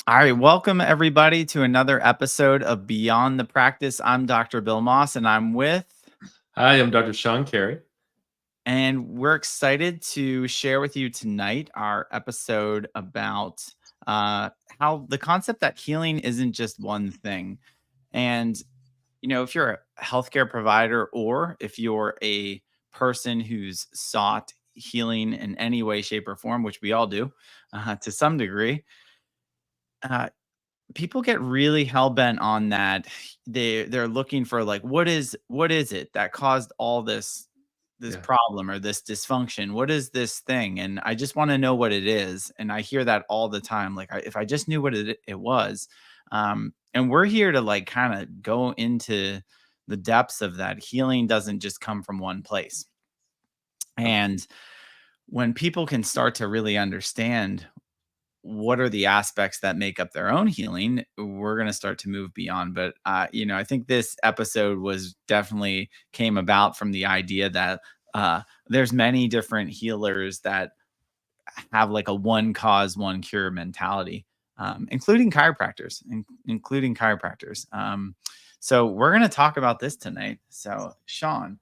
All right, welcome everybody to another episode of Beyond the Practice. I'm Dr. Bill Moss and I'm with, Hi, I'm Dr. Sean Carey. and we're excited to share with you tonight our episode about uh, how the concept that healing isn't just one thing. And, if you're a healthcare provider or if you're a person who's sought healing in any way, shape, or form, which we all do to some degree, uh, people get really hell bent on that. They're looking for like what is it that caused all this Yeah. problem or this dysfunction? What is this thing? And I just want to know what it is. And I hear that all the time. Like if I just knew what it was. And we're here to like kind of go into the depths of that. Healing doesn't just come from one place. And when people can start to really understand what are the aspects that make up their own healing, we're going to start to move beyond. But I think this episode was definitely came about from the idea that there's many different healers that have like a one cause one cure mentality, including chiropractors. So we're going to talk about this tonight. So Sean,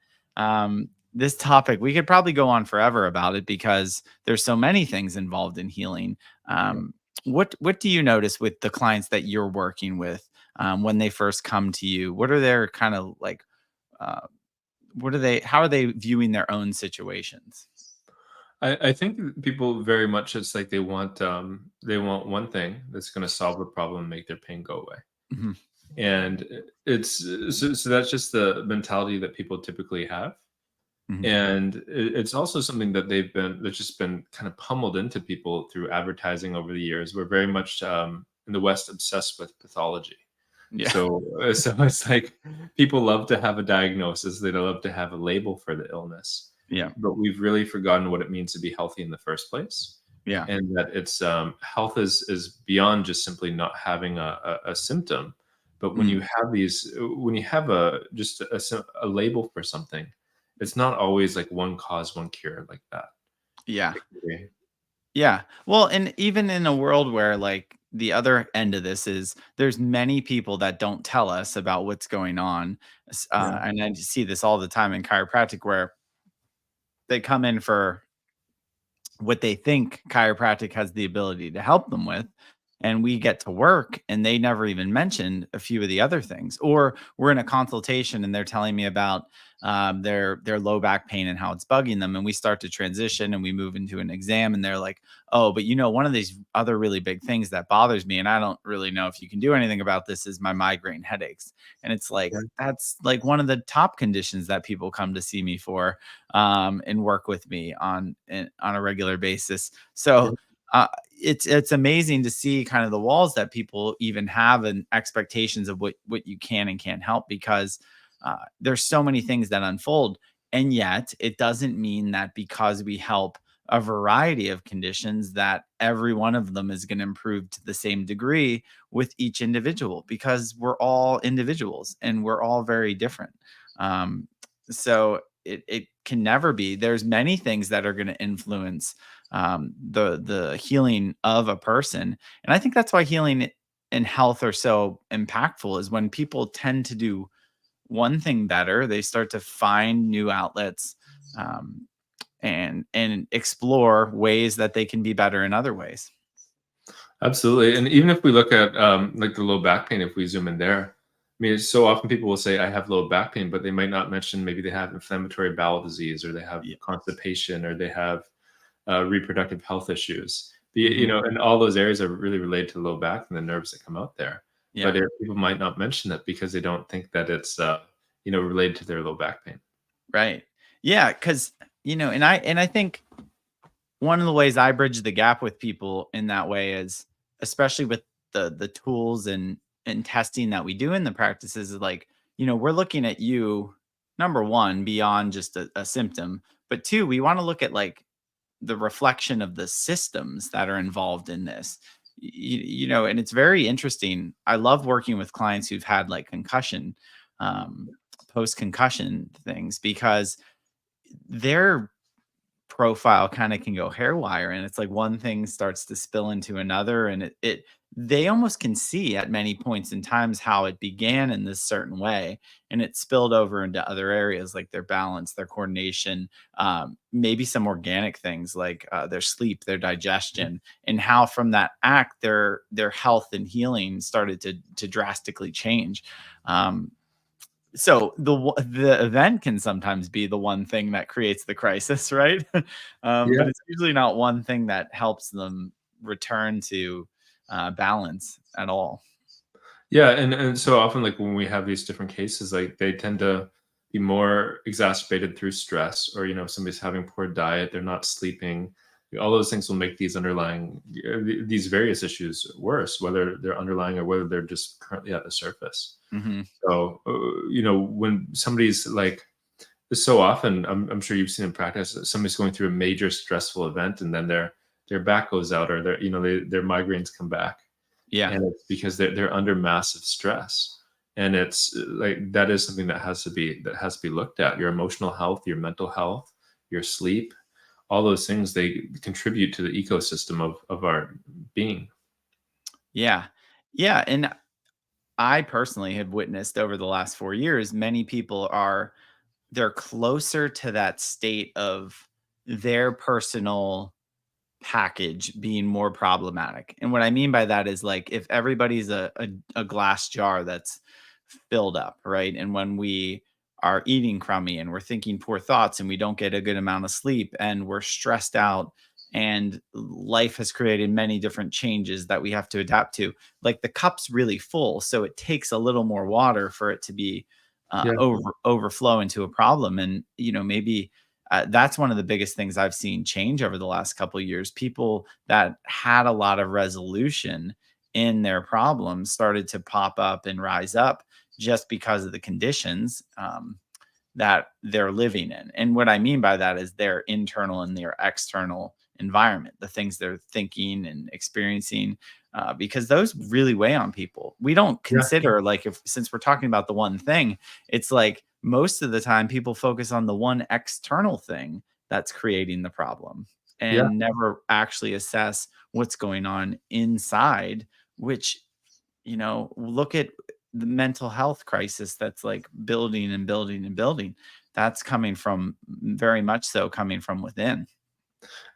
this topic, we could probably go on forever about it because there's so many things involved in healing. Yeah. um, what do you notice with the clients that you're working with, when they first come to you? What are their kind of like, uh, how are they viewing their own situations? I think people very much it's like they want one thing that's going to solve the problem and make their pain go away. Mhm. And so that's just the mentality that people typically have. Mhm. And it's also something that that's just been kind of pummeled into people through advertising over the years. We're very much in the West obsessed with pathology. Yeah. So it's like people love to have a diagnosis, they love to have a label for the illness, Yeah. but we've really forgotten what it means to be healthy in the first place, Yeah. and that it's health is beyond just simply not having a symptom, but when Mm. you have when you have a label for something, it's not always like one cause, one cure like that. Yeah. It can be- Yeah. Well, and even in a world where like the other end of this is there's many people that don't tell us about what's going on. Yeah. And I see this all the time in chiropractic where they come in for what they think chiropractic has the ability to help them with, and we get to work and they never even mentioned a few of the other things. Or we're in a consultation and they're telling me about their low back pain and how it's bugging them, and we start to transition and we move into an exam and they're like, oh, but one of these other really big things that bothers me and I don't really know if you can do anything about this is my migraine headaches. And it's like Yeah. that's like one of the top conditions that people come to see me for, and work with me on a regular basis. Yeah. So it's amazing to see kind of the walls that people even have and expectations of what you can and can't help, because there's so many things that unfold, and yet it doesn't mean that because we help a variety of conditions that every one of them is going to improve to the same degree with each individual, because we're all individuals and we're all very different. So it can never be. There's many things that are going to influence the healing of a person, and I think that's why healing and health are so impactful. Is when people tend to do one thing better, they start to find new outlets, um, and explore ways that they can be better in other ways. Absolutely. And even if we look at like the low back pain, if we zoom in there, I mean, so often people will say, I have low back pain, but they might not mention maybe they have inflammatory bowel disease or they have Yeah. constipation or they have reproductive health issues. Mhm. And all those areas are really related to the low back and the nerves that come out there. Yeah. But people might not mention that because they don't think that it's, related to their low back pain. Right. Yeah. Because and I think one of the ways I bridge the gap with people in that way is, especially with the tools and testing that we do in the practices, is like, we're looking at you, number one, beyond just a symptom, but two, we want to look at like the reflection of the systems that are involved in this. And it's very interesting. I love working with clients who've had like concussion, post concussion things, because they're profile kind of can go haywire, and it's like one thing starts to spill into another, and it they almost can see at many points in times how it began in this certain way and it spilled over into other areas like their balance, their coordination, maybe some organic things like their sleep, their digestion, and how from that act their health and healing started to drastically change. Um, so the event can sometimes be the one thing that creates the crisis, right? Yeah. But it's usually not one thing that helps them return to balance at all. Yeah, and so often, like, when we have these different cases, like, they tend to be more exacerbated through stress, or, somebody's having poor diet, they're not sleeping. All those things will make these underlying these various issues worse, whether they're underlying or whether they're just currently at the surface. Hmm. So, when somebody's like, so often, I'm sure you've seen in practice, that somebody's going through a major stressful event, and then their back goes out, or their migraines come back, Yeah. and it's because they're under massive stress. And it's like, that is something that has to be looked at. Your emotional health, your mental health, your sleep, all those things, they contribute to the ecosystem of our being. Yeah. Yeah. And I personally have witnessed over the last 4 years, many people they're closer to that state of their personal package being more problematic. And what I mean by that is like if everybody's a glass jar that's filled up, right? And when we are eating crummy and we're thinking poor thoughts and we don't get a good amount of sleep and we're stressed out and life has created many different changes that we have to adapt to, like the cup's really full. So it takes a little more water for it to be Yeah, overflow into a problem. And, maybe that's one of the biggest things I've seen change over the last couple of years. People that had a lot of resolution in their problems started to pop up and rise up just because of the conditions that they're living in. And what I mean by that is their internal and their external environment, the things they're thinking and experiencing, because those really weigh on people. We don't yeah, consider, like, if since we're talking about the one thing, it's like most of the time people focus on the one external thing that's creating the problem yeah. and never actually assess what's going on inside, which look at the mental health crisis that's like building and building and building. That's coming from very much so coming from within.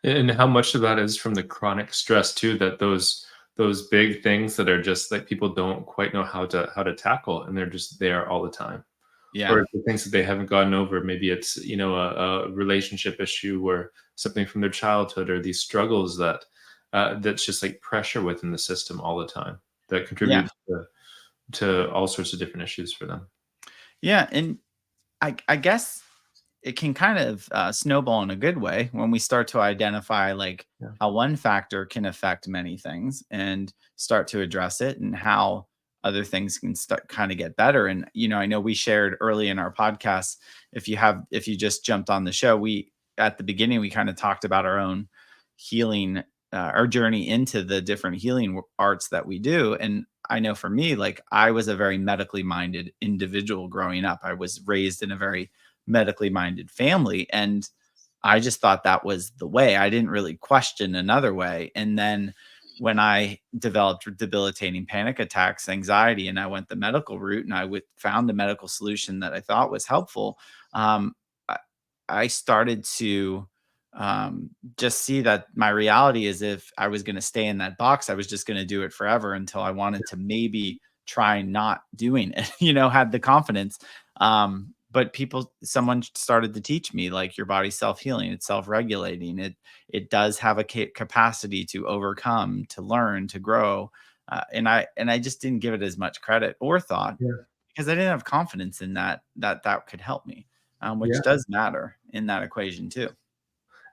And how much of that is from the chronic stress too, that those big things that are just like, people don't quite know how to tackle, and they're just there all the time. Yeah. Or the things that they haven't gotten over. Maybe it's, a relationship issue, or something from their childhood, or these struggles that's just like pressure within the system all the time, that Yeah. contributes to all sorts of different issues for them. Yeah. And I guess it can kind of snowball in a good way when we start to identify like Yeah. how one factor can affect many things and start to address it and how other things can start kind of get better. And I know we shared early in our podcast, if you just jumped on the show, we at the beginning we kind of talked about our own healing, our journey into the different healing arts that we do. And I know for me, like I was a very medically minded individual growing up. I was raised in a very medically minded family. And I just thought that was the way. I didn't really question another way. And then when I developed debilitating panic attacks, anxiety, and I went the medical route and found a medical solution that I thought was helpful, um, I, I started to just see that my reality is if I was going to stay in that box, I was just going to do it forever until I wanted to maybe try not doing it, had the confidence. But someone started to teach me like your body's self-healing, it's self-regulating. It does have a capacity to overcome, to learn, to grow. And I just didn't give it as much credit or thought Yeah. because I didn't have confidence in that could help me, which Yeah. does matter in that equation too.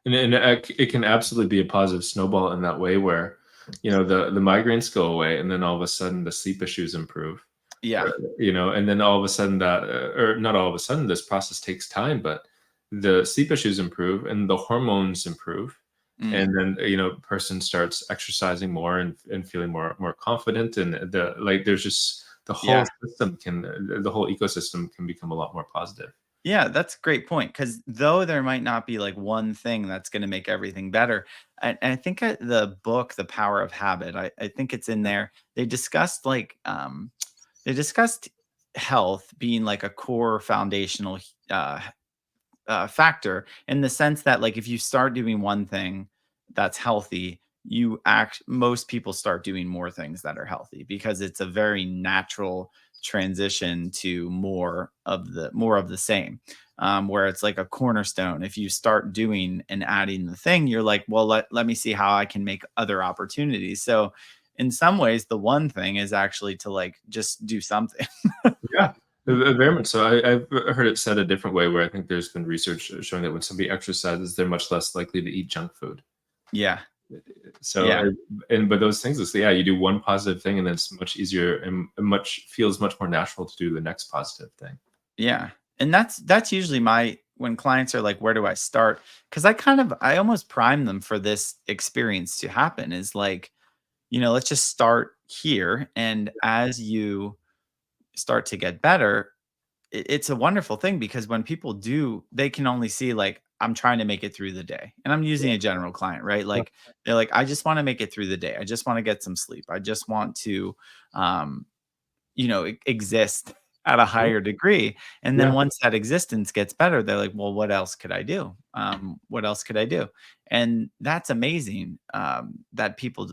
And it can absolutely be a positive snowball in that way, where, the migraines go away, and then all of a sudden the sleep issues improve. Yeah. And then all of a sudden or not all of a sudden, this process takes time, but the sleep issues improve and the hormones improve. Mm, And then, person starts exercising more, and feeling more confident, and there's just the whole yeah. ecosystem can become a lot more positive. Yeah, that's a great point. Because though there might not be like one thing that's going to make everything better, and I think the book, The Power of Habit, I think it's in there. They discussed health being like a core foundational uh, factor in the sense that like if you start doing one thing that's healthy, most people start doing more things that are healthy because it's a very natural transition to more of the same. Where it's like a cornerstone. If you start doing and adding the thing, you're like, well, let me see how I can make other opportunities. So in some ways, the one thing is actually to like just do something. Yeah, very much so. I've heard it said a different way, where I think there's been research showing that when somebody exercises, they're much less likely to eat junk food. Yeah. So, Yeah. and but those things is, yeah, you do one positive thing, and then it's much easier and much feels much more natural to do the next positive thing. Yeah. And that's usually my when clients are like, where do I start? Because I almost prime them for this experience to happen is like, let's just start here. And as you start to get better, it's a wonderful thing because when people do, they can only see like, I'm trying to make it through the day. And I'm using a general client, right? Yeah. Like they're like, I just want to make it through the day. I just want to get some sleep. I just want to um exist at a Yeah. higher degree. And then Yeah. once that existence gets better, they're like, well, what else could I do? What else could I do? And that's amazing that people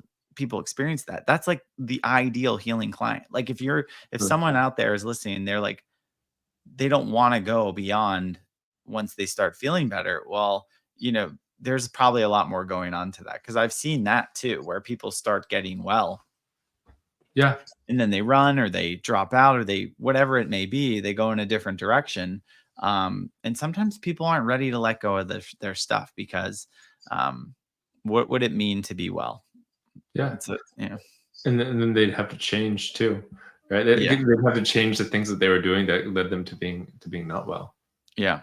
experience that. That's like the ideal healing client. Like if Sure. someone out there is listening, they're like, they don't want to go beyond once they start feeling better. Well, there's probably a lot more going on to that because I've seen that too, where people start getting well Yeah. and then they run or they drop out or they whatever it may be, they go in a different direction. And sometimes people aren't ready to let go of their stuff because what would it mean to be well? Yeah. It's a yeah. And then they'd have to change too, right? They'd Yeah. have to change the things that they were doing that led them to being not well. Yeah.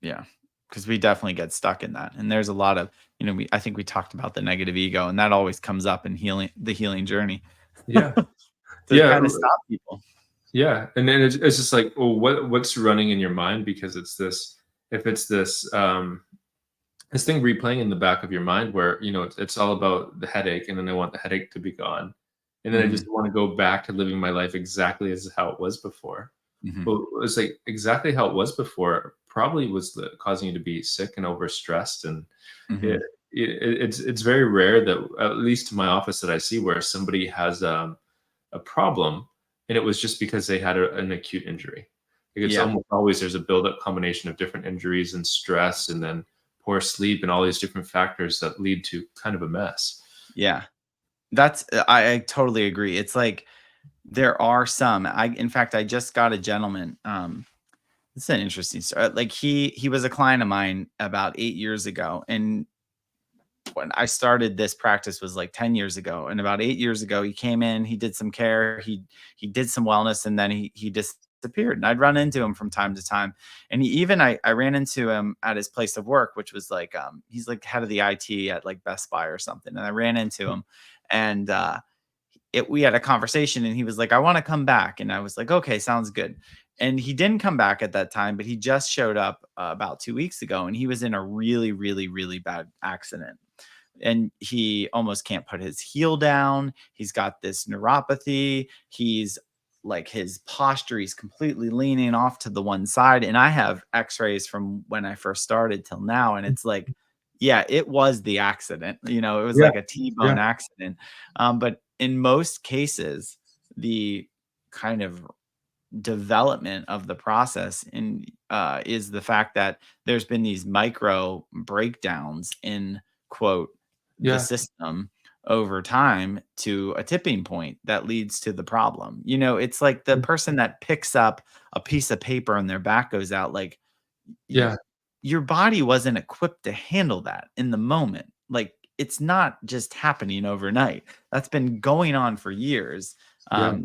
Yeah. Because we definitely get stuck in that. And there's a lot of, I think we talked about the negative ego, and that always comes up in healing journey Yeah. to Yeah. kind of stop people. Yeah, and then it's just like, well, what's running in your mind? Because it's this, if it's this this thing replaying in the back of your mind, where it's all about the headache, and then I want the headache to be gone, and then I Hmm. just want to go back to living my life exactly as how it was before. Hmm. Well, it's like exactly how it was before probably was causing you to be sick and overstressed, and it, Hmm. it's very rare that, at least in my office, that I see where somebody has a problem, and it was just because they had an acute injury. Like, it's Yeah. almost always there's a buildup combination of different injuries and stress, and then poor sleep, and all these different factors that lead to kind of a mess. Yeah. I totally agree. It's like there are some. In fact, I just got a gentleman. This is an interesting story. Like he was a client of mine about 8 years ago, and when I started this practice was like 10 years ago. And about 8 years ago, he came in, he did some care, he did some wellness, and then he disappeared. And I'd run into him from time to time. And I ran into him at his place of work, which was like he's like head of the IT at like Best Buy or something. And I ran into him and we had a conversation and he was like, I want to come back. And I was like, okay, sounds good. And he didn't come back at that time, but he just showed up about 2 weeks ago and he was in a really, really, really bad accident and he almost can't put his heel down. He's got this neuropathy. He's like his posture, he's completely leaning off to the one side. And I have x-rays from when I first started till now. And it's like, yeah, it was the accident. It was Yeah, like a yeah, T-bone accident. But in most cases, the kind of development of the process is the fact that there's been these micro breakdowns in quote the yeah, system over time to a tipping point that leads to the problem. It's like the yeah, person that picks up a piece of paper and their back goes out like y- yeah, your body wasn't equipped to handle that in the moment. Like it's not just happening overnight. That's been going on for years. yeah.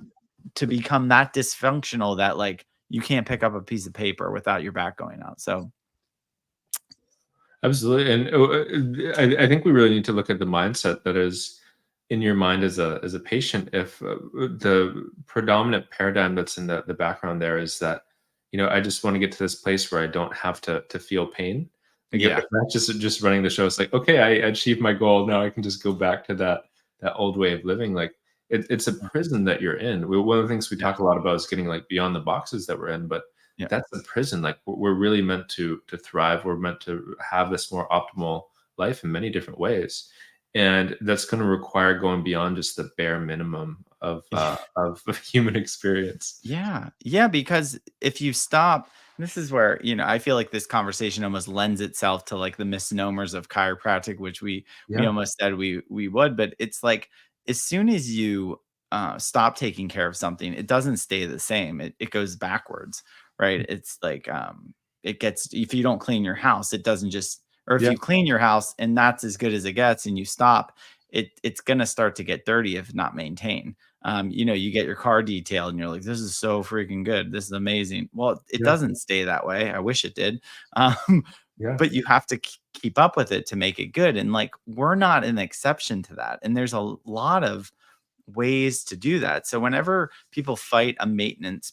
To become that dysfunctional that like you can't pick up a piece of paper without your back going out. So Absolutely, and I think we really need to look at the mindset that is in your mind as a patient. If the predominant paradigm that's in the background there is that I just want to get to this place where I don't have to feel pain. Like if Yeah. that's just running the show, it's like, okay, I achieved my goal. Now I can just go back to that old way of living. Like it's a prison that you're in. One of the things we Yeah. talk a lot about is getting like beyond the boxes that we're in, but Yeah. that's a prison. Like we're really meant to thrive. We're meant to have this more optimal life in many different ways, and that's going to require going beyond just the bare minimum of human experience. Yeah. Yeah. Because if you stop, this is where, I feel like this conversation almost lends itself to like the misnomers of chiropractic, which we Yeah, almost said we would, but it's like as soon as you stop taking care of something, it doesn't stay the same. It goes backwards, right? It's like it gets if you don't clean your house, it doesn't just or if yeah, you clean your house and that's as good as it gets and you stop, it's gonna start to get dirty if not maintained. You get your car detailed and you're like, this is so freaking good. This is amazing. Well, it yeah, doesn't stay that way. I wish it did. Um, yeah, but you have to keep up with it to make it good. And like, we're not an exception to that. And there's a lot of ways to do that. So whenever people fight a maintenance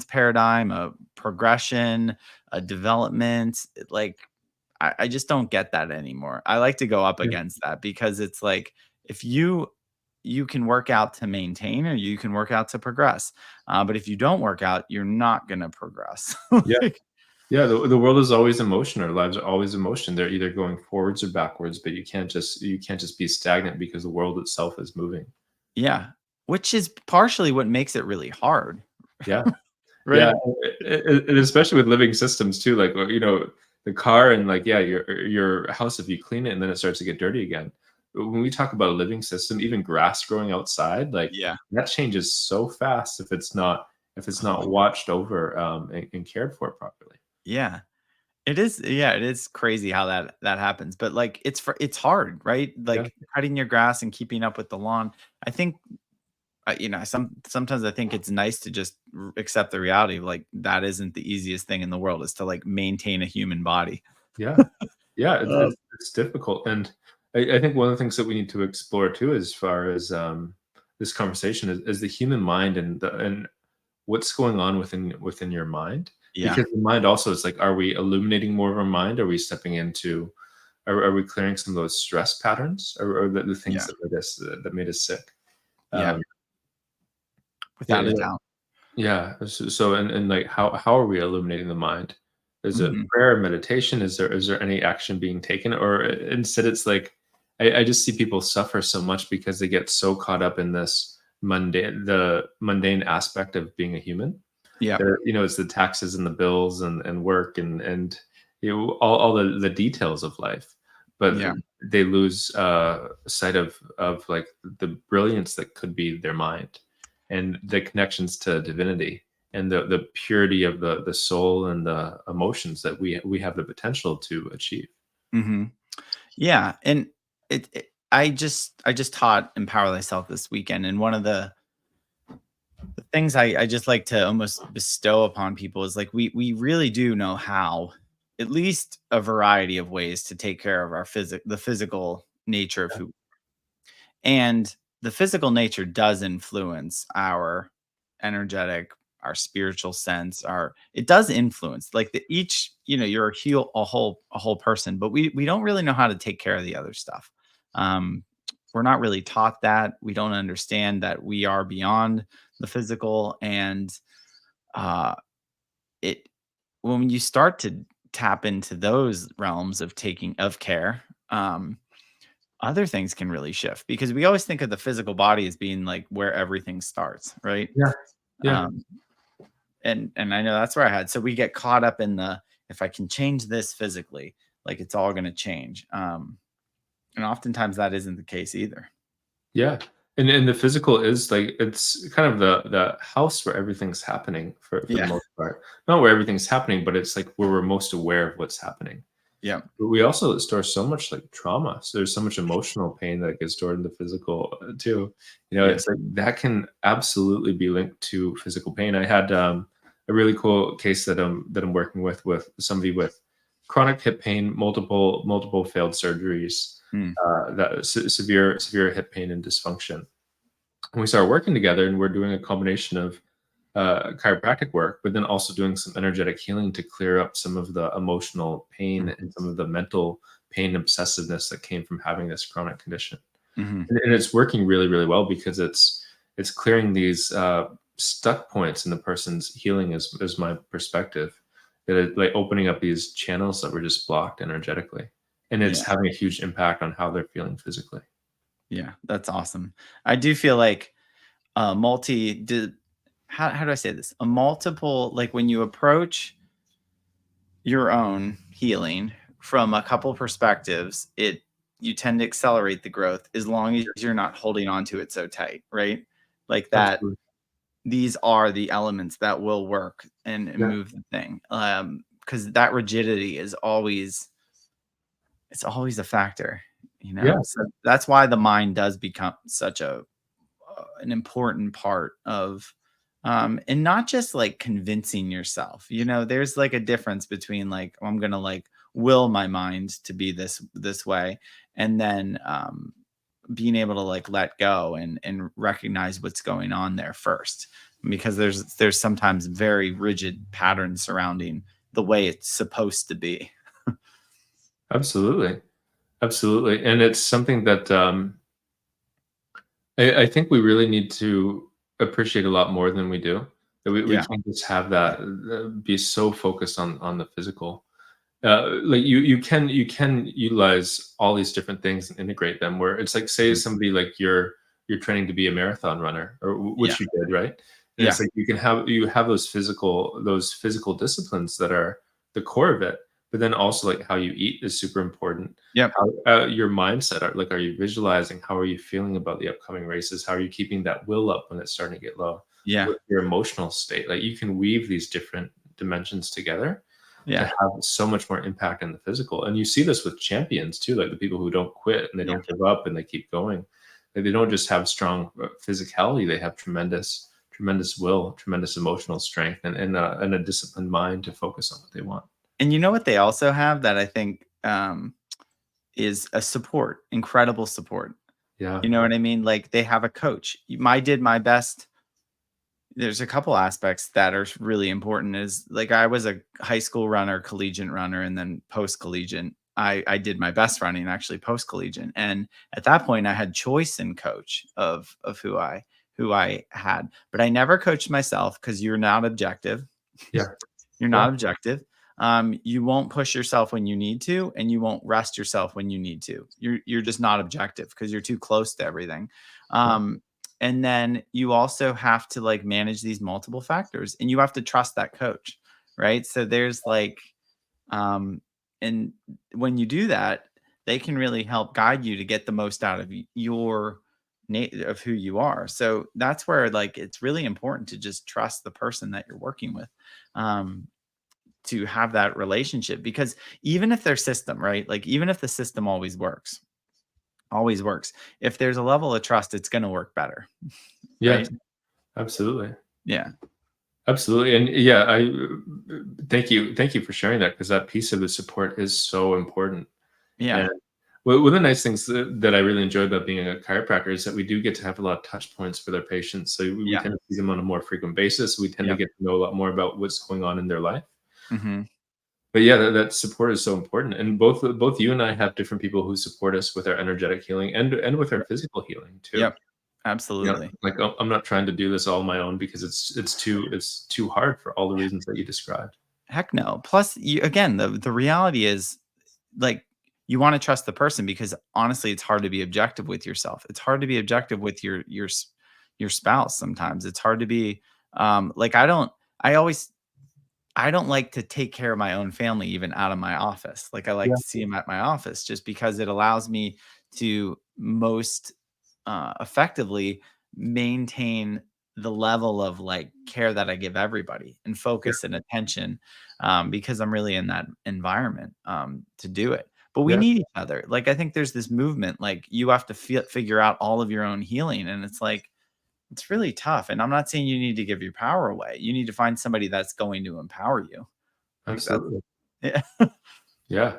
paradigm, a progression, a development, like I just don't get that anymore. I like to go up yeah, against that because it's like if you can work out to maintain or you can work out to progress. But if you don't work out, you're not gonna progress. yeah. Like, Yeah, the world is always in motion. Our lives are always in motion. They're either going forwards or backwards, but you can't just be stagnant because the world itself is moving. yeah, which is partially what makes it really hard, Yeah. Yeah, right? and especially with living systems too, like, the car and like, yeah, your house, if you clean it and then it starts to get dirty again. But when we talk about a living system, even grass growing outside, like Yeah. that changes so fast if it's not Oh, watched over and cared for properly. yeah. It is yeah, it is crazy how that happens, but, like, it's hard, right? Yeah, Like, cutting your grass and keeping up with the lawn. I think sometimes I think it's nice to just accept the reality of like that isn't the easiest thing in the world is to like maintain a human body. yeah. Yeah, it's Uh, it's it's difficult, and I think one of the things that we need to explore too, as far as this conversation, is the human mind and what's going on within your mind, yeah, because the mind also is like, are we illuminating more of our mind? Are we stepping into? Are we clearing some of those stress patterns, or the things yeah, that made us sick? yeah, Um, yeah, without a doubt. yeah. So and like, how are we illuminating the mind? Is it Mhm. prayer, meditation? Is there any action being taken, or instead it's like I just see people suffer so much because they get so caught up in the mundane aspect of being a human. Yeah, It's the taxes and the bills and work and all the details of life, but yeah, they lose sight of like the brilliance that could be their mind and the connections to divinity and the purity of the soul and the emotions that we have the potential to achieve. mhm. Yeah, and I just taught Empower Thyself this weekend, and one of the things I just like to almost bestow upon people is like we really do know how, at least a variety of ways to take care of the physical nature of who and the physical nature does influence our energetic, our spiritual sense, our it does influence like the each, you're a whole person, but we don't really know how to take care of the other stuff. Um, we're not really taught that. We don't understand that we are beyond the physical and uh it when you start to tap into those realms of taking of care, other things can really shift because we always think of the physical body as being like where everything starts, right? Yeah, yeah, Um, and I know that's where I had. So we get caught up in the if I can change this physically, like it's all going to change. And oftentimes that isn't the case either. yeah. And the physical is like, it's kind of the house where everything's happening for the Yeah. most part. Not where everything's happening, but it's like where we're most aware of what's happening. Yeah. But we also store so much like trauma. So there's so much emotional pain that gets stored in the physical too. Yeah. It's like that can absolutely be linked to physical pain. I had a really cool case that I'm working with somebody with chronic hip pain, multiple failed surgeries, Mm. that severe hip pain and dysfunction. And we started working together, and we're doing a combination of chiropractic work, but then also doing some energetic healing to clear up some of the emotional pain Mhm. and some of the mental pain, obsessiveness that came from having this chronic condition. Mhm. And it's working really, really well because it's clearing these stuck points in the person's healing, is my perspective. That it, like opening up these channels that were just blocked energetically, and it's Yeah. having a huge impact on how they're feeling physically. Yeah. That's awesome. I do feel like multi did how do I say this? A multiple, like when you approach your own healing from a couple perspectives, it you tend to accelerate the growth as long as you're not holding on to it so tight, right? Like that Absolutely. these are the elements that will work and Yeah. move the thing. Because that rigidity is always it's always a factor, you Yeah. know? So that's why the mind does become such a an important part of and not just like convincing yourself. You know, there's like a difference between like, "Oh, I'm gonna like will my mind to be this way," and then being able to like let go and recognize what's going on there first, because there's sometimes very rigid patterns surrounding the way it's supposed to be. Absolutely. Absolutely. And it's something that I think we really need to appreciate a lot more than we do. That we Yeah. can't just have that be so focused on the physical. Like you can utilize all these different things and integrate them. Where it's like, say Mhm. somebody like you're training to be a marathon runner, or Yeah. which you did, right? And it's Yeah. like you have those physical disciplines that are the core of it, but then also like how you eat is super important. Yep. How your mindset are you visualizing? How are you feeling about the upcoming races? How are you keeping that will up when it's starting to get low? Yeah. With your emotional state, like you can weave these different dimensions together to Yeah. have so much more impact in the physical. And you see this with champions too, like the people who don't quit and they Yeah. don't give up and they keep going. Like they don't just have strong physicality; they have tremendous, tremendous will, tremendous emotional strength, and a disciplined mind to focus on what they want. And you know what they also have that I think is a support, incredible support. Yeah, You know what I mean? Like they have a coach. I did my best. There's a couple aspects that are really important is like I was a high school runner, collegiate runner, and then post collegiate. I did my best running actually post collegiate. And at that point I had choice in coach of who I had. But I never coached myself because you're not objective. yeah, You're yeah, not objective. You won't push yourself when you need to, and you won't rest yourself when you need to. You're just not objective because you're too close to everything. yeah, And then you also have to like manage these multiple factors, and you have to trust that coach, right? So there's like, um, and when you do that, they can really help guide you to get the most out of your of who you are. So that's where like it's really important to just trust the person that you're working with. Um, to have that relationship because even if their system, right? Like even if the system always works. If there's a level of trust, it's going to work better, yes, right? absolutely. Yeah. Absolutely. And yeah, thank you for sharing that, because that piece of the support is so important. Yeah. And one of the nice things that I really enjoy about being a chiropractor is that we do get to have a lot of touch points with our patients. So we Yeah. tend to see them on a more frequent basis. We tend to Yep. get to know a lot more about what's going on in their life. Mhm. But yeah, that support is so important. And both you and I have different people who support us with our energetic healing and with our Yep. physical healing too. Yep. You know, Absolutely. like I'm not trying to do this all on my own because it's too hard for all the reasons that you described. Heck no. Plus, you again, the reality is like you want to trust the person because honestly, it's hard to be objective with yourself. It's hard to be objective with your spouse sometimes. It's hard to be like I always I don't like to take care of my own family even out of my office. Like I like Yeah, to see them at my office just because it allows me to most effectively maintain the level of like care that I give everybody and yeah, focus and attention because I'm really in that environment to do it. But we yeah, need each other. Like I think there's this movement like you have to figure out all of your own healing, and it's like it's really tough. And I'm not saying you need to give your power away. You need to find somebody that's going to empower you. Like that's absolutely. yeah. Yeah.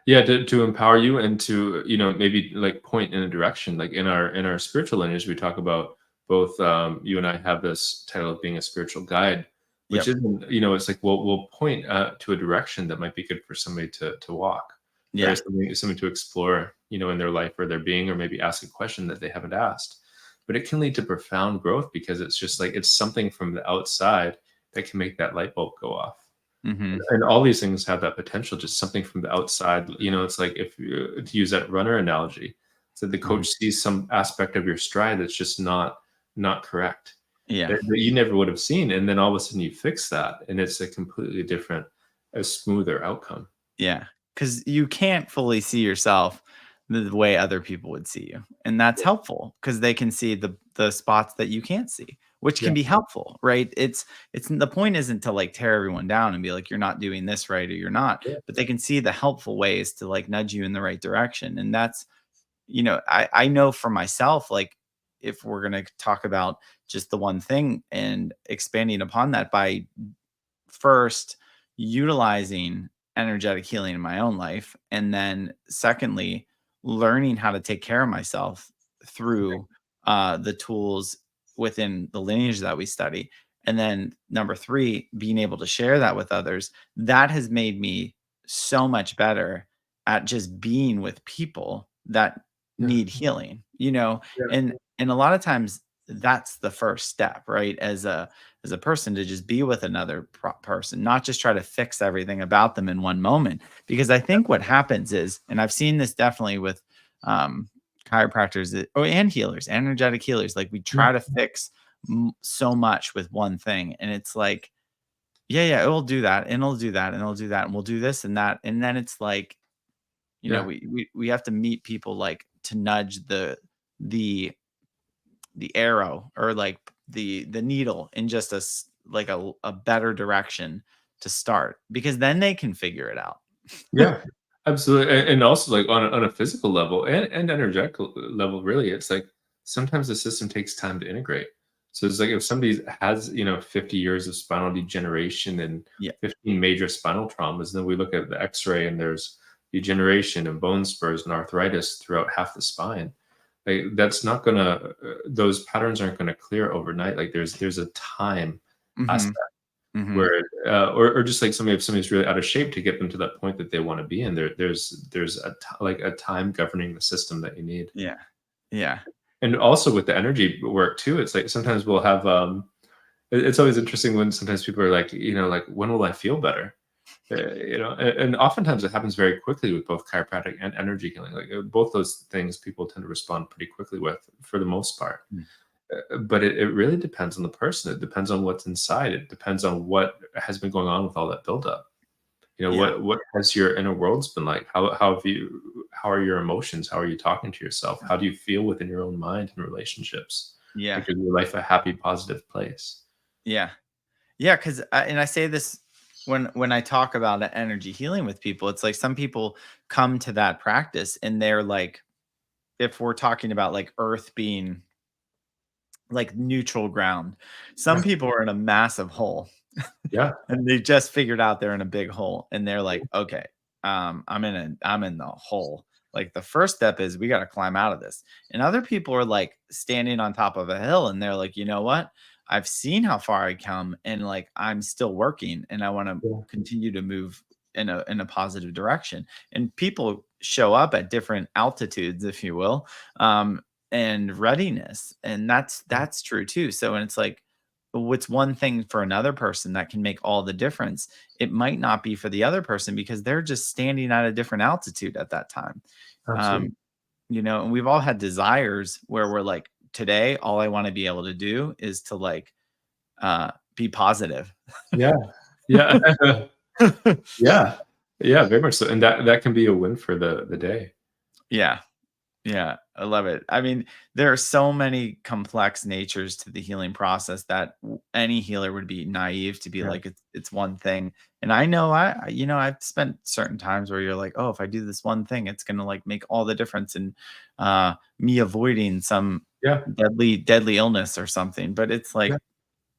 Yeah, to empower you and to, maybe like point in a direction. Like in our spiritual lineage, we talk about both you and I have this title of being a spiritual guide, which Yep. isn't, it's like we'll point to a direction that might be good for somebody to walk, or Yeah. something to explore, in their life or their being, or maybe ask a question that they haven't asked. But it can lead to profound growth because it's just like it's something from the outside that can make that light bulb go off. Hmm. And all these things have that potential, just something from the outside. It's like if to use that runner analogy, so the Hmm. coach sees some aspect of your stride that's just not correct, Yeah. that you never would have seen, and then all of a sudden you fix that, and it's a completely different, a smoother outcome. Yeah, because you can't fully see yourself the way other people would see you, and that's helpful because they can see the spots that you can't see, which Yeah, can be helpful, right? It's the point isn't to, like, tear everyone down and be like, "You're not doing this right," or "You're not," yeah, but they can see the helpful ways to, like, nudge you in the right direction, and that's I know for myself, like, if we're gonna talk about just the one thing and expanding upon that by first utilizing energetic healing in my own life, and then secondly learning how to take care of myself through the tools within the lineage that we study, and then number three being able to share that with others, that has made me so much better at just being with people that yeah, need healing, yeah, and a lot of times that's the first step, right? As a person, to just be with another person, not just try to fix everything about them in one moment. Because I think what happens is, and I've seen this definitely with um, chiropractors and healers, energetic healers, like we yeah, try to fix so much with one thing. And it's like, yeah, yeah, it will do that, and it'll do that, and it'll do that, and we'll do this and that. And then it's like, yeah, we have to meet people like to nudge the the arrow or like the needle in just like a better direction to start because then they can figure it out. yeah, absolutely. And also, like, on a physical level and energetic level, really, it's like sometimes the system takes time to integrate. So it's like if somebody has 50 years of spinal degeneration and Yeah. 15 major spinal traumas, then we look at the X-ray and there's degeneration and bone spurs and arthritis throughout half the spine. Like, that's not gonna those patterns aren't gonna clear overnight. Like, there's a time Mhm. aspect Mhm. where or just like somebody, if somebody's really out of shape, to get them to that point that they want to be in, there's like a time governing the system that you need. Yeah. Yeah. And also with the energy work too, it's like sometimes we'll have it's always interesting when sometimes people are like, like, when will I feel better? And oftentimes it happens very quickly with both chiropractic and energy healing. Like, both those things people tend to respond pretty quickly with, for the most part. Mm. But it really depends on the person. It depends on what's inside. It depends on what has been going on with all that buildup. Yeah. What has your inner world's been like? How are your emotions? How are you talking to yourself? How do you feel within your own mind and relationships? Yeah. Like, is your life a happy, positive place? Yeah. Yeah, because and I say this when I talk about energy healing with people, it's like some people come to that practice and they're like, if we're talking about like earth being like neutral ground, some Yeah, people are in a massive hole. yeah, And they just figured out they're in a big hole and they're like, "Okay, I'm in the hole." Like the first step is we got to climb out of this. And other people are like standing on top of a hill and they're like, "You know what? I've seen how far I come and like I'm still working and I want to yeah, continue to move in a positive direction." And people show up at different altitudes, if you will, and readiness. And that's true too. So and it's like what's one thing for another person that can make all the difference, it might not be for the other person because they're just standing at a different altitude at that time. absolutely. Um, and we've all had desires where we're like, today, all I want to be able to do is to like be positive. Yeah, yeah, yeah, yeah, very much so. And that can be a win for the day. Yeah. Yeah, I love it. I mean, there are so many complex natures to the healing process that any healer would be naive to be Yeah, like it's one thing. And I know I've spent certain times where you're like, oh, if I do this one thing, it's gonna like make all the difference in me avoiding some yeah, deadly illness or something. But it's yeah,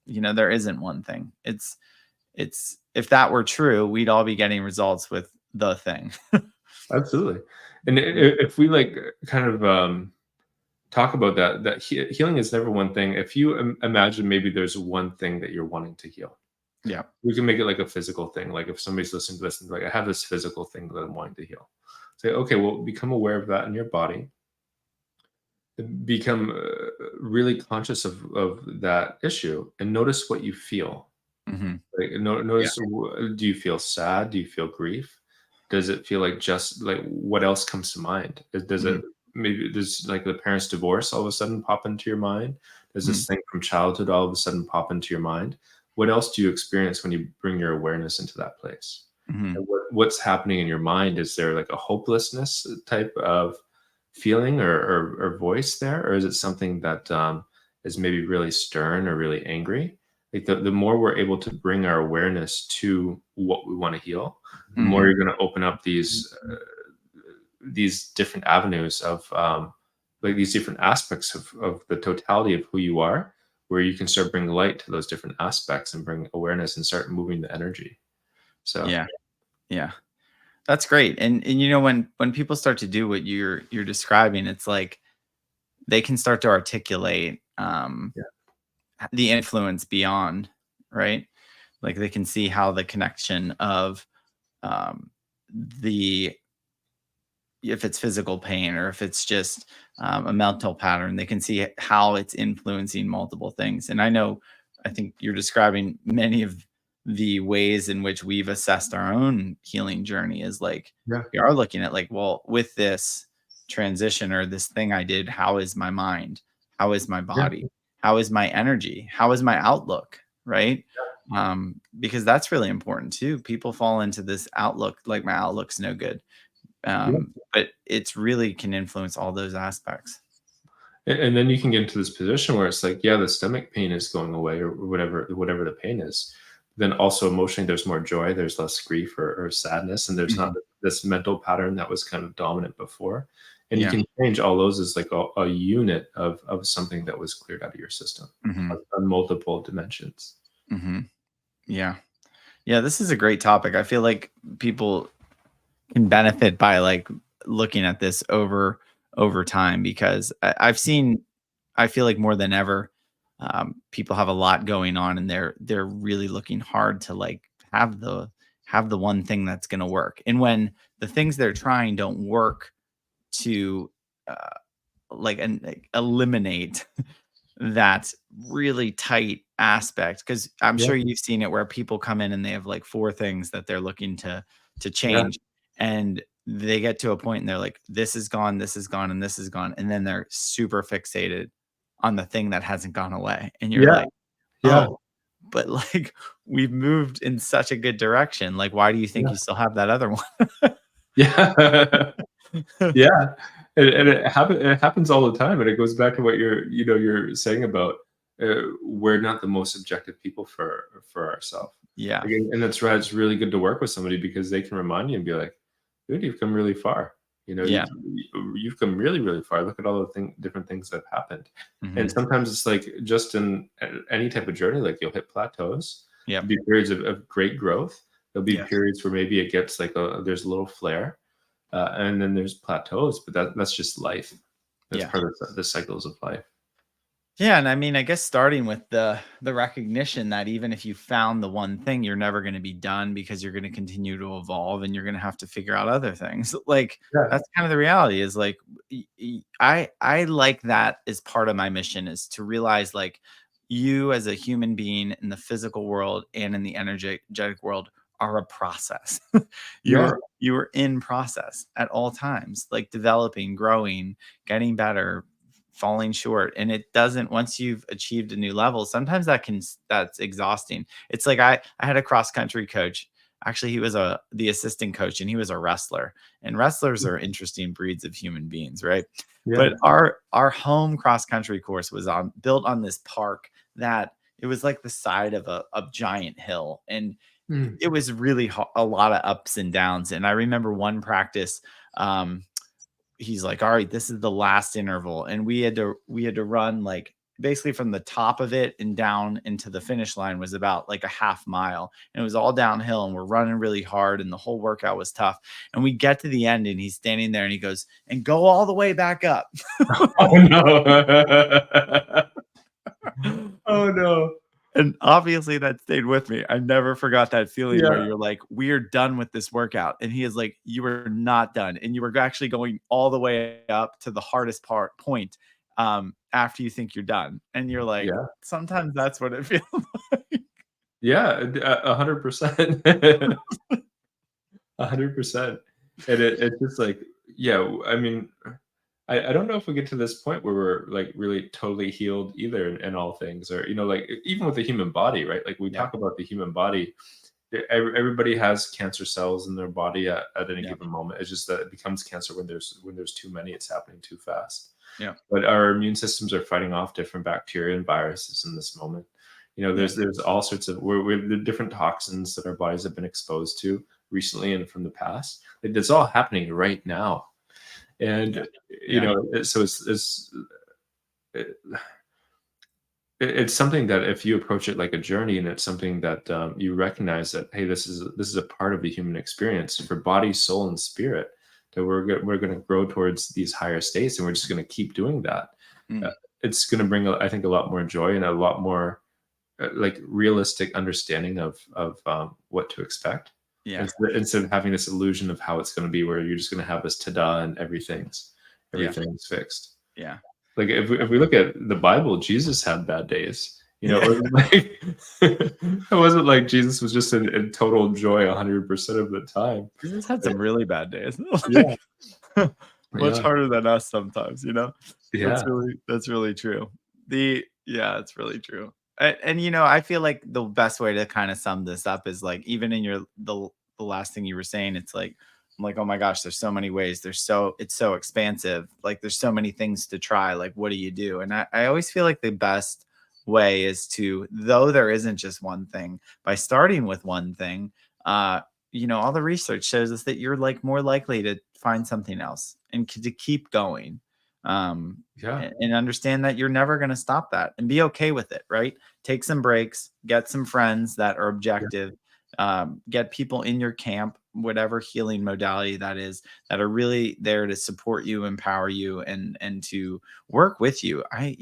like, there isn't one thing. It's if that were true, we'd all be getting results with the thing. absolutely. And Yeah. if we like kind of talk about that healing is never one thing. If you imagine maybe there's one thing that you're wanting to heal, Yeah. we can make it like a physical thing. Like if somebody's listening to this and like, I have this physical thing that I'm wanting to heal. Say, okay, well, become aware of that in your body. Become really conscious of that issue and notice what you feel. Hmm. Like, Yeah. notice, do you feel sad? Do you feel grief? Does it feel like just like what else comes to mind? Does Hmm. it maybe does like the parents' divorce all of a sudden pop into your mind? Does Hmm. this thing from childhood all of a sudden pop into your mind? What else do you experience when you bring your awareness into that place? Hmm. And what's happening in your mind? Is there like a hopelessness type of feeling or voice there, or is it something that is maybe really stern or really angry? Like the more we're able to bring our awareness to what we want to heal, the more Hmm. you're going to open up these different avenues of like these different aspects of the totality of who you are, where you can start bringing light to those different aspects and bring awareness and start moving the energy. So Yeah. Yeah. That's great. And when people start to do what you're describing, it's like they can start to articulate yeah, the influence beyond, right? Like they can see how the connection of um, the if it's physical pain or if it's just a mental pattern, they can see how it's influencing multiple things. And I think you're describing many of the ways in which we've assessed our own healing journey is like yeah, we are looking at like, well, with this transition or this thing I did, how is my mind? How is my yeah, body? How is my energy? How is my outlook? Right. Because that's really important too. People fall into this outlook like my outlook's no good, yeah. but it's really can influence all those aspects. And then you can get into this position where it's like, yeah, the stomach pain is going away or whatever the pain is. Then also emotionally, there's more joy, there's less grief or sadness, and there's not Mhm. this mental pattern that was kind of dominant before. And you Yeah. can change all those as like a unit of something that was cleared out of your system Mhm. on multiple dimensions. Mhm. Yeah. Yeah, this is a great topic. I feel like people can benefit by, like, looking at this over time because I've seen I feel like more than ever, people have a lot going on and they're really looking hard to, like, have the one thing that's gonna work. And when the things they're trying don't work to, uh, like, eliminate that really tight aspect, because I'm Yeah, sure you've seen it where people come in and they have like 4 things that they're looking to yeah, change, and they get to a point and they're like, "This is gone, this is gone, and this is gone," and then they're super fixated on the thing that hasn't gone away, and you're yeah, like, yeah, "Oh, but, like, we've moved in such a good direction, like, why do you think yeah, you still have that other one?" yeah. Yeah, and it happens all the time, and it goes back to what you're saying about, we're not the most objective people for ourselves. Yeah. Again, and that's why it's really good to work with somebody because they can remind you and be like, "Dude, you've come really far. You know, Yeah. you've come really, really far. Look at all the different things that have happened." And Mhm. sometimes it's like just in any type of journey, like you'll hit plateaus. Yep. There'll be periods of great growth. There'll be Yes. periods where maybe it gets like there's a little flare, and then there's plateaus, but that's just life. That's Yeah. part of the cycles of life. Yeah, and I mean, I guess starting with the recognition that even if you found the one thing, you're never going to be done because you're going to continue to evolve and you're going to have to figure out other things. Like Yeah, that's kind of the reality is like I like that as part of my mission is to realize like you as a human being in the physical world and in the energetic world are a process. yeah, You're in process at all times, like developing, growing, getting better, falling short, and it doesn't once you've achieved a new level sometimes that's exhausting. It's like I had a cross country coach. Actually, he was the assistant coach and he was a wrestler, and wrestlers are interesting breeds of human beings, right? But yeah, our home cross country course was on built on this park that it was like the side of a giant hill, and mm, it was really a lot of ups and downs. And I remember one practice, um he's like, "All right, this is the last interval." And we had to run like basically from the top of it and down into the finish line was about like a half mile, and it was all downhill, and we're running really hard, and the whole workout was tough. And we get to the end, and he's standing there, and he goes, "And go all the way back up." Oh no. Oh no. And obviously that stayed with me. I never forgot that feeling where Yeah. you're like, "We're done with this workout." And he is like, "You were not done. And you were actually going all the way up to the hardest point after you think you're done." And you're like, Yeah. sometimes that's what it feels like. Yeah, 100%. 100%. And it's just like, yeah, I mean, I don't know if we get to this point where we're like really totally healed either in all things, or like even with the human body, right? Like we Yeah. talk about the human body, everybody has cancer cells in their body at any Yeah. given moment. It's just that it becomes cancer when there's too many. It's happening too fast. Yeah. But our immune systems are fighting off different bacteria and viruses in this moment. Yeah. There's all sorts of we're the different toxins that our bodies have been exposed to recently and from the past. It's all happening right now, Yeah. and Yeah. so it, it's something that if you approach it like a journey, and it's something that you recognize that, hey, this is a part of the human experience for body, soul, and spirit, that we're going to grow towards these higher states, and we're just going to keep doing that. uh, Mm. it's going to bring, I think, a lot more joy and a lot more like realistic understanding of what to expect, Yeah. instead of having this illusion of how it's going to be, where you're just going to have this ta-da and Yeah. everything's fixed. Yeah. Like if we look at the Bible, Jesus had bad days. It Yeah. wasn't like it wasn't like Jesus was just in total joy 100% of the time. Jesus had some really bad days. Yeah, Like, much yeah, harder than us sometimes, you know? yeah, That's really true. Yeah, it's really true. And I feel like the best way to kind of sum this up is like even in the last thing you were saying, it's like I'm like, oh my gosh, there's so many ways. It's so expansive. Like there's so many things to try. Like, what do you do? And I always feel like the best way is to, though there isn't just one thing, by starting with one thing, all the research shows us that you're like more likely to find something else and to keep going, yeah, and understand that you're never going to stop that and be okay with it, right? Take some breaks, get some friends that are yeah, objective, get people in your camp, whatever healing modality that is, that are really there to support you, empower you, and to work with you. I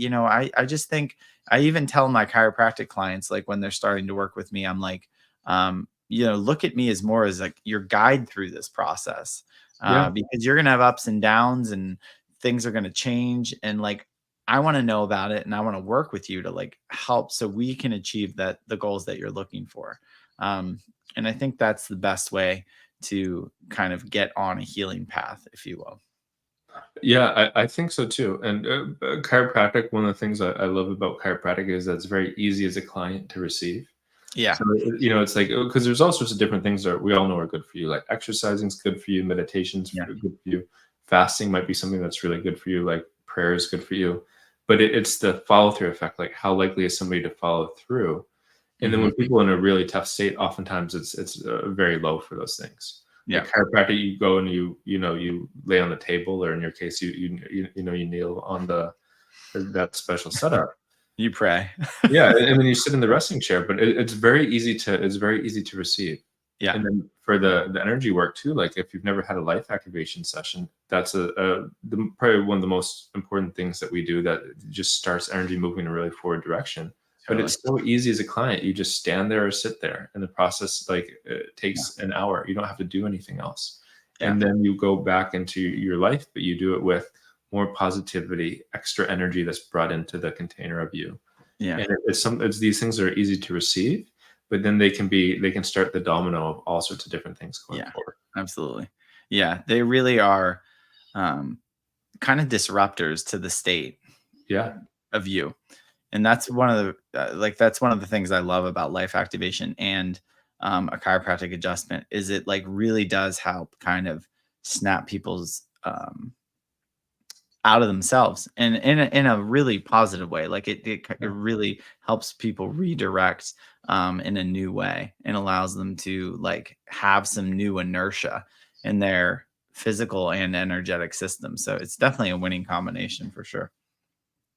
just think I even tell my chiropractic clients, like when they're starting to work with me, I'm like, look at me as more as like your guide through this process, yeah, because you're going to have ups and downs, and things are going to change. And like, I want to know about it, and I want to work with you to like help so we can achieve the goals that you're looking for. Um, and I think that's the best way to kind of get on a healing path, if you will. yeah. I think so too. And chiropractic, one of the things I love about chiropractic is that it's very easy as a client to receive. Yeah. So, it's like, because there's all sorts of different things that we all know are good for you. Like exercising's good for you, meditation's Yeah. good for you, fasting might be something that's really good for you, like prayer is good for you. But it's the follow through effect. Like, how likely is somebody to follow through? And then Hmm. when people are in a really tough state, oftentimes it's very low for those things. Yeah. Like chiropractic, you go and you lay on the table, or in your case, you kneel on that special setup. You pray. Yeah, and then you sit in the resting chair, but it's very easy to receive. Yeah. And then for the energy work too, like if you've never had a life activation session, that's probably one of the most important things that we do, that just starts energy moving in a really forward direction. But Totally. it's so easy as a client. You just stand there or sit there, and the process like it Yeah. takes an hour. You don't have to do anything else, Yeah. and then you go back into your life, but you do it with more positivity, extra energy that's brought into the container of you. Yeah. And it's these things that are easy to receive, but then they can start the domino of all sorts of different things going Yeah. forward. Absolutely. Yeah. They really are, um, kind of disruptors to the state Yeah, of you. And that's one of that's one of the things I love about life activation and, a chiropractic adjustment, is it like really does help kind of snap people's, out of themselves, and in a really positive way. Like it yeah, really helps people redirect, in a new way, and allows them to like have some new inertia in their physical and energetic system. So it's definitely a winning combination for sure.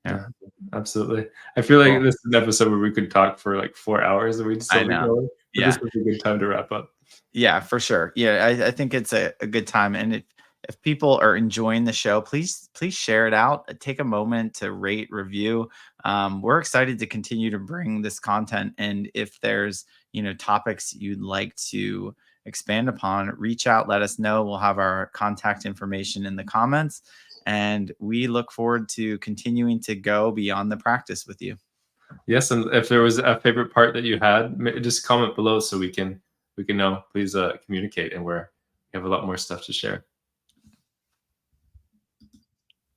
Yeah. yeah. Absolutely. I feel like Cool. this is an episode where we could talk for like 4 hours and we'd I still be know. going, but this Yeah. would be a good time to wrap up. Yeah, for sure. Yeah, I think it's a good time. And if people are enjoying the show, please share it out. Take a moment to rate, review. We're excited to continue to bring this content. And if there's topics you'd like to expand upon, reach out, let us know. We'll have our contact information in the comments. And we look forward to continuing to go beyond the practice with you. Yes, and if there was a favorite part that you had, just comment below so we can know. Please communicate, and we have a lot more stuff to share.